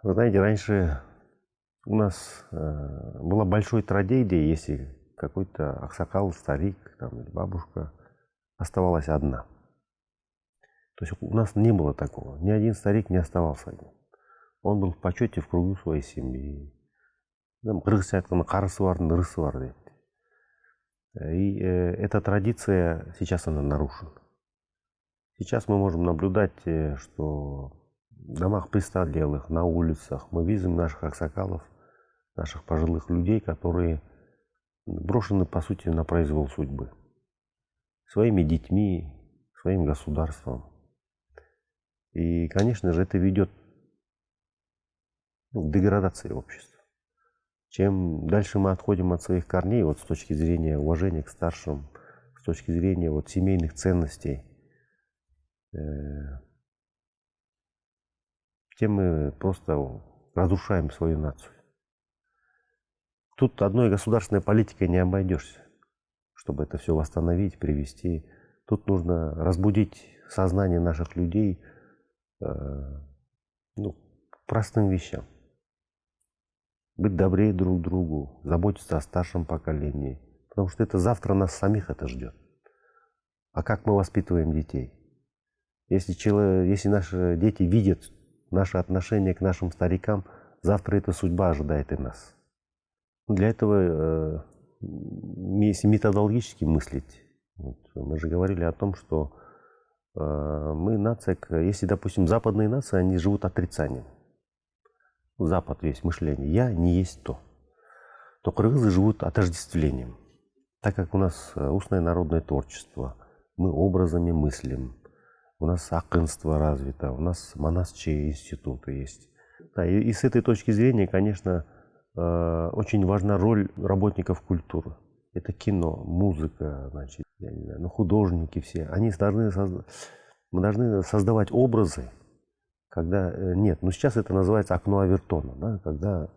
Вы знаете, раньше у нас была большой трагедией, если какой-то аксакал, старик там, или бабушка оставалась одна. То есть у нас не было такого. Ни один старик не оставался один. Он был в почете в кругу своей семьи. Кыргызча айтканда карысы бардын ырысы бар дейт. И эта традиция сейчас она нарушена. Сейчас мы можем наблюдать, что в домах престарелых, на улицах мы видим наших аксакалов, наших пожилых людей, которые брошены, по сути, на произвол судьбы. Своими детьми, своим государством. И, конечно же, это ведет к деградации общества. Чем дальше мы отходим от своих корней, вот с точки зрения уважения к старшим, с точки зрения вот семейных ценностей, тем мы просто разрушаем свою нацию. Тут одной государственной политикой не обойдешься, чтобы это все восстановить, привести. Тут нужно разбудить сознание наших людей к простым вещам. Быть добрее друг другу, заботиться о старшем поколении. Потому что это завтра нас самих это ждет. А как мы воспитываем детей? Если наши дети видят наше отношение к нашим старикам, завтра эта судьба ожидает и нас. Для этого, если методологически мыслить, мы же говорили о том, что мы нация, если, допустим, западные нации, они живут отрицанием. Запад есть мышление. Я не есть то. То кыргызы живут отождествлением. Так как у нас устное народное творчество, мы образами мыслим, у нас акынство развито, у нас монасчие институты есть. Да, и с этой точки зрения, конечно, очень важна роль работников культуры. Это кино, музыка, значит, я не знаю, художники все. Мы должны создавать образы, когда нет. Сейчас это называется окно Авертона, да, когда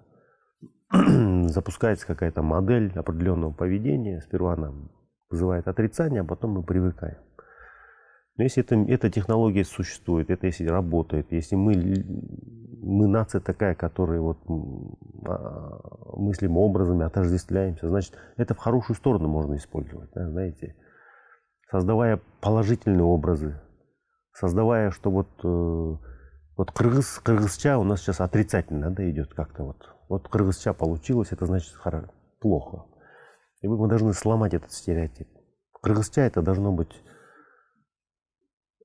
запускается какая-то модель определенного поведения. Сперва она вызывает отрицание, а потом мы привыкаем. Но если эта технология существует, это если работает, если мы нация такая, которая вот мыслим образами, отождествляемся, значит, это в хорошую сторону можно использовать, да, знаете, создавая положительные образы, создавая, что вот кыргызча у нас сейчас отрицательно, да, идет как-то вот кыргызча получилось, это значит плохо. И мы должны сломать этот стереотип. Кыргызча это должно быть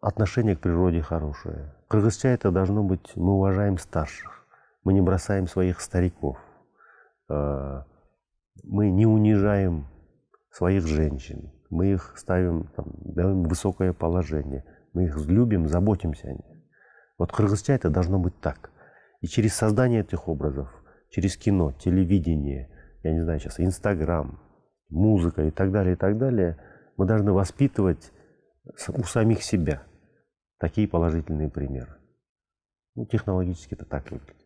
отношение к природе хорошее. Кыргызча это должно быть, мы уважаем старших, мы не бросаем своих стариков, мы не унижаем своих женщин, мы их ставим, даем высокое положение, мы их любим, заботимся о них. Вот кыргызча это должно быть так. И через создание этих образов, через кино, телевидение, я не знаю сейчас, Инстаграм, музыка и так далее, мы должны воспитывать у самих себя такие положительные примеры. Технологически это так выглядит.